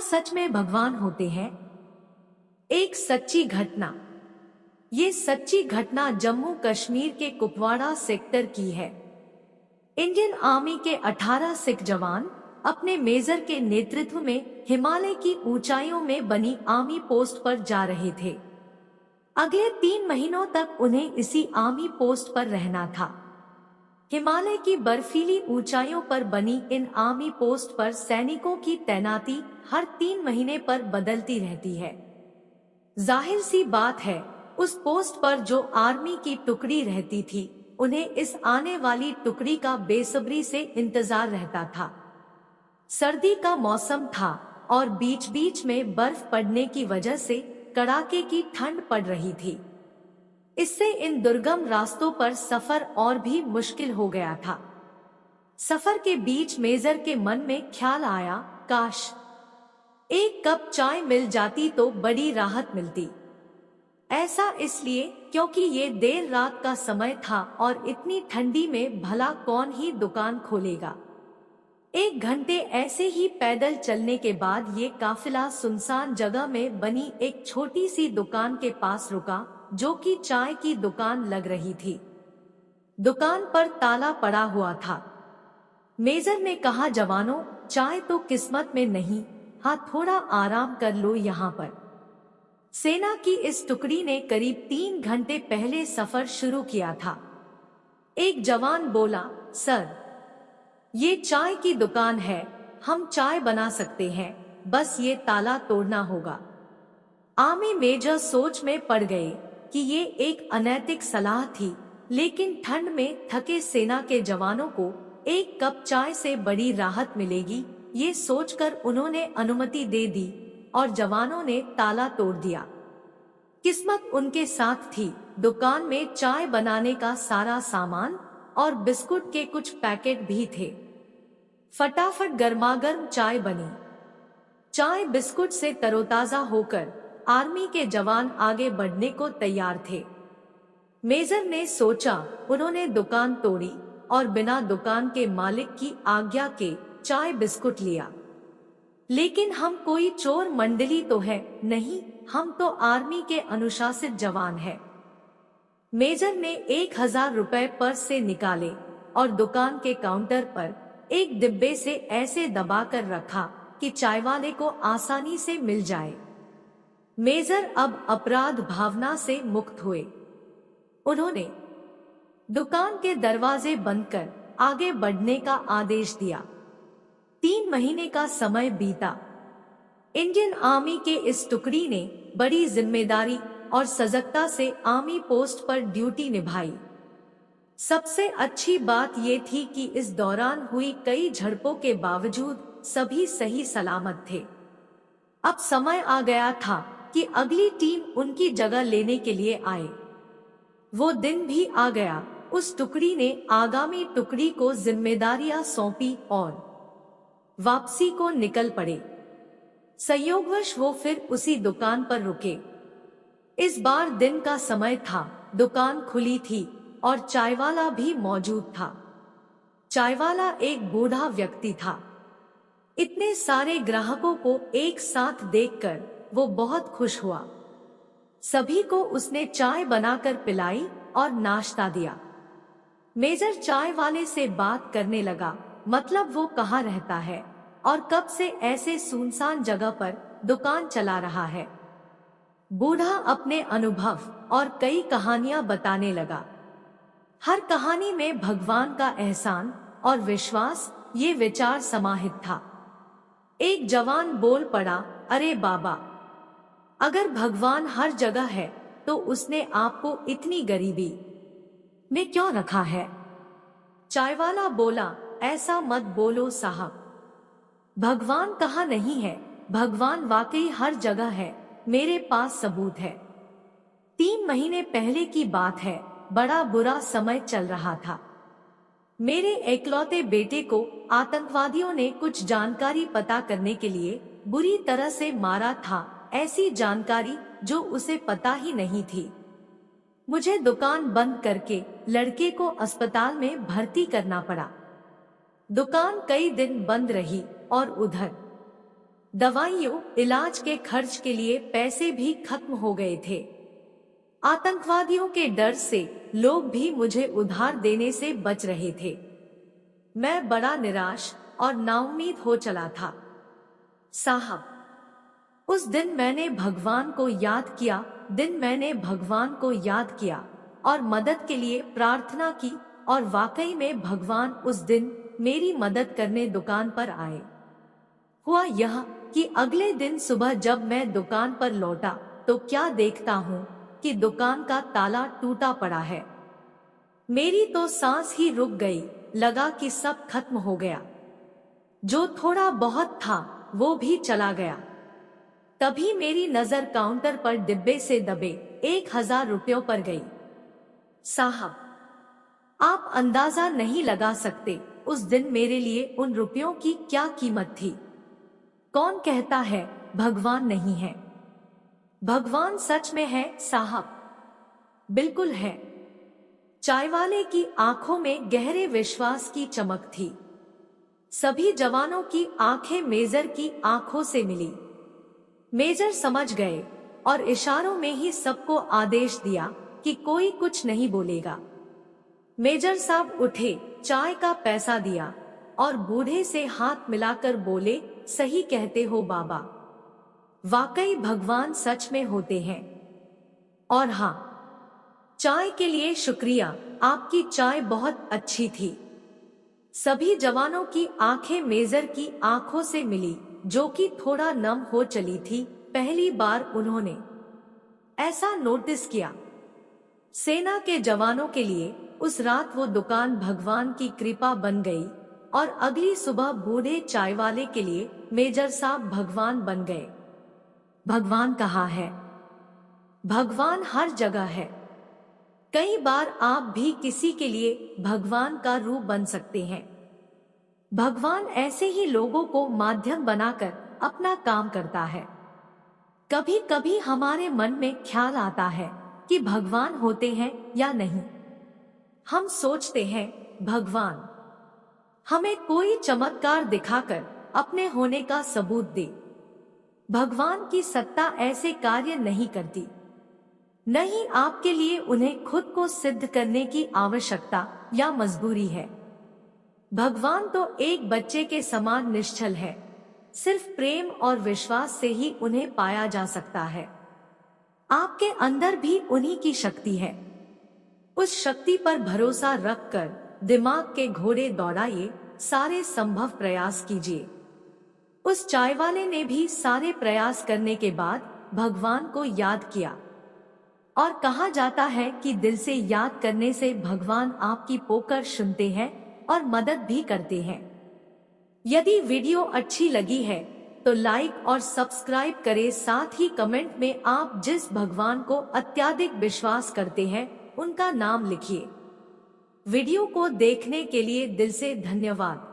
सच में भगवान होते हैं? एक सच्ची घटना। ये सच्ची घटना जम्मू कश्मीर के कुपवाड़ा सेक्टर की है। इंडियन आर्मी के 18 सिख जवान अपने मेजर के नेतृत्व में हिमालय की ऊंचाइयों में बनी आर्मी पोस्ट पर जा रहे थे। अगले 3 महीनों तक उन्हें इसी आर्मी पोस्ट पर रहना था। हिमालय की बर्फीली ऊंचाइयों पर बनी इन आर्मी पोस्ट पर सैनिकों की तैनाती हर 3 महीने पर बदलती रहती है। जाहिर सी बात है, उस पोस्ट पर जो आर्मी की टुकड़ी रहती थी, उन्हें इस आने वाली टुकड़ी का बेसब्री से इंतजार रहता था। सर्दी का मौसम था और बीच बीच में बर्फ पड़ने की वजह से कड़ाके की ठंड पड़ रही थी। इससे इन दुर्गम रास्तों पर सफर और भी मुश्किल हो गया था। सफर के बीच मेजर के मन में ख्याल आया, काश एक कप चाय मिल जाती तो बड़ी राहत मिलती। ऐसा इसलिए क्योंकि ये देर रात का समय था और इतनी ठंडी में भला कौन ही दुकान खोलेगा। 1 घंटे ऐसे ही पैदल चलने के बाद ये काफिला सुनसान जगह में बनी एक छोटी सी दुकान के पास रुका, जो कि चाय की दुकान लग रही थी। दुकान पर ताला पड़ा हुआ था। मेजर ने कहा, जवानों, चाय तो किस्मत में नहीं, हाँ थोड़ा आराम कर लो यहाँ पर। सेना की इस टुकड़ी ने करीब 3 घंटे पहले सफर शुरू किया था। एक जवान बोला, सर, ये चाय की दुकान है, हम चाय बना सकते हैं, बस ये ताला तोड़ना होगा। आर्मी मेजर सोच में पड़ गए कि ये एक अनैतिक सलाह थी, लेकिन ठंड में थके सेना के जवानों को 1 कप चाय से बड़ी राहत मिलेगी, ये सोचकर उन्होंने अनुमति दे दी और जवानों ने ताला तोड़ दिया। किस्मत उनके साथ थी। दुकान में चाय बनाने का सारा सामान और बिस्कुट के कुछ पैकेट भी थे। फटाफट गर्मागर्म चाय बनी। चाय बिस्कुट से तरोताजा होकर आर्मी के जवान आगे बढ़ने को तैयार थे। मेजर ने सोचा, उन्होंने दुकान तोड़ी और बिना दुकान के मालिक की आज्ञा के चाय बिस्कुट लिया। लेकिन हम कोई चोर मंडली तो है नहीं, हम तो आर्मी के अनुशासित जवान हैं। मेजर ने 1000 रुपए पर्स से निकाले और दुकान के काउंटर पर एक डिब्बे से ऐसे दबाकर रखा कि चाय वाले को आसानी से मिल जाए। मेजर अब अपराध भावना से मुक्त हुए। उन्होंने दुकान के दरवाजे बंद कर आगे बढ़ने का आदेश दिया। 3 महीने का समय बीता। इंडियन आर्मी के इस टुकड़ी ने बड़ी जिम्मेदारी और सजगता से आर्मी पोस्ट पर ड्यूटी निभाई। सबसे अच्छी बात ये थी कि इस दौरान हुई कई झड़पों के बावजूद सभी सही सलामत थे। अब समय आ गया था कि अगली टीम उनकी जगह लेने के लिए आए। वो दिन भी आ गया। उस टुकड़ी ने आगामी टुकड़ी को जिम्मेदारियां सौंपी और वापसी को निकल पड़े। संयोगवश वो फिर उसी दुकान पर रुके। इस बार दिन का समय था, दुकान खुली थी और चायवाला भी मौजूद था। चायवाला एक बूढ़ा व्यक्ति था। इतने सारे ग्राहकों को एक साथ देखकर वो बहुत खुश हुआ। सभी को उसने चाय बनाकर पिलाई और नाश्ता दिया। मेजर चाय वाले से बात करने लगा, मतलब वो कहाँ रहता है और कब से ऐसे सुनसान जगह पर दुकान चला रहा है। बूढ़ा अपने अनुभव और कई कहानियां बताने लगा। हर कहानी में भगवान का एहसान और विश्वास, ये विचार समाहित था। एक जवान बोल पड़ा, अरे बाबा, अगर भगवान हर जगह है तो उसने आपको इतनी गरीबी में क्यों रखा है? चायवाला बोला, ऐसा मत बोलो साहब, भगवान कहाँ नहीं है, भगवान वाकई हर जगह है, मेरे पास सबूत है। 3 महीने पहले की बात है, बड़ा बुरा समय चल रहा था। मेरे इकलौते बेटे को आतंकवादियों ने कुछ जानकारी पता करने के लिए बुरी तरह से मारा था, ऐसी जानकारी जो उसे पता ही नहीं थी। मुझे दुकान बंद करके लड़के को अस्पताल में भर्ती करना पड़ा। दुकान कई दिन बंद रही और उधर दवाइयों, इलाज के खर्च के लिए पैसे भी खत्म हो गए थे। आतंकवादियों के डर से लोग भी मुझे उधार देने से बच रहे थे। मैं बड़ा निराश और नाउम्मीद हो चला था। साहब, उस दिन मैंने भगवान को याद किया और मदद के लिए प्रार्थना की, और वाकई में भगवान उस दिन मेरी मदद करने दुकान पर आए। हुआ यह कि अगले दिन सुबह जब मैं दुकान पर लौटा तो क्या देखता हूँ कि दुकान का ताला टूटा पड़ा है। मेरी तो सांस ही रुक गई, लगा कि सब खत्म हो गया। जो थोड़ा बहुत था वो भी चला गया। तभी मेरी नजर काउंटर पर डिब्बे से दबे 1000 रुपयों पर गई। साहब, आप अंदाजा नहीं लगा सकते उस दिन मेरे लिए उन रुपयों की क्या कीमत थी। कौन कहता है भगवान नहीं है? भगवान सच में है साहब, बिल्कुल है। चाय वाले की आंखों में गहरे विश्वास की चमक थी। सभी जवानों की आंखें मेजर की आंखों से मिली। मेजर समझ गए और इशारों में ही सबको आदेश दिया कि कोई कुछ नहीं बोलेगा। मेजर साहब उठे, चाय का पैसा दिया और बूढ़े से हाथ मिलाकर बोले, सही कहते हो बाबा, वाकई भगवान सच में होते हैं। और हाँ, चाय के लिए शुक्रिया, आपकी चाय बहुत अच्छी थी। सभी जवानों की आंखें मेजर की आंखों से मिली, जो कि थोड़ा नम हो चली थी। पहली बार उन्होंने ऐसा नोटिस किया। सेना के जवानों के लिए उस रात वो दुकान भगवान की कृपा बन गई और अगली सुबह बूढ़े चाय वाले के लिए मेजर साहब भगवान बन गए। भगवान कहाँ है? भगवान हर जगह है। कई बार आप भी किसी के लिए भगवान का रूप बन सकते हैं। भगवान ऐसे ही लोगों को माध्यम बनाकर अपना काम करता है। कभी कभी हमारे मन में ख्याल आता है कि भगवान होते हैं या नहीं। हम सोचते हैं भगवान हमें कोई चमत्कार दिखाकर अपने होने का सबूत दे। भगवान की सत्ता ऐसे कार्य नहीं करती। नहीं, आपके लिए उन्हें खुद को सिद्ध करने की आवश्यकता या मजबूरी है। भगवान तो एक बच्चे के समान निश्चल है। सिर्फ प्रेम और विश्वास से ही उन्हें पाया जा सकता है। आपके अंदर भी उन्हीं की शक्ति है। उस शक्ति पर भरोसा रखकर दिमाग के घोड़े दौड़ाइए, सारे संभव प्रयास कीजिए। उस चाय वाले ने भी सारे प्रयास करने के बाद भगवान को याद किया। और कहा जाता है कि दिल से याद करने से भगवान आपकी पुकार सुनते हैं और मदद भी करते हैं। यदि वीडियो अच्छी लगी है तो लाइक और सब्सक्राइब करें। साथ ही कमेंट में आप जिस भगवान को अत्यधिक विश्वास करते हैं उनका नाम लिखिए। वीडियो को देखने के लिए दिल से धन्यवाद।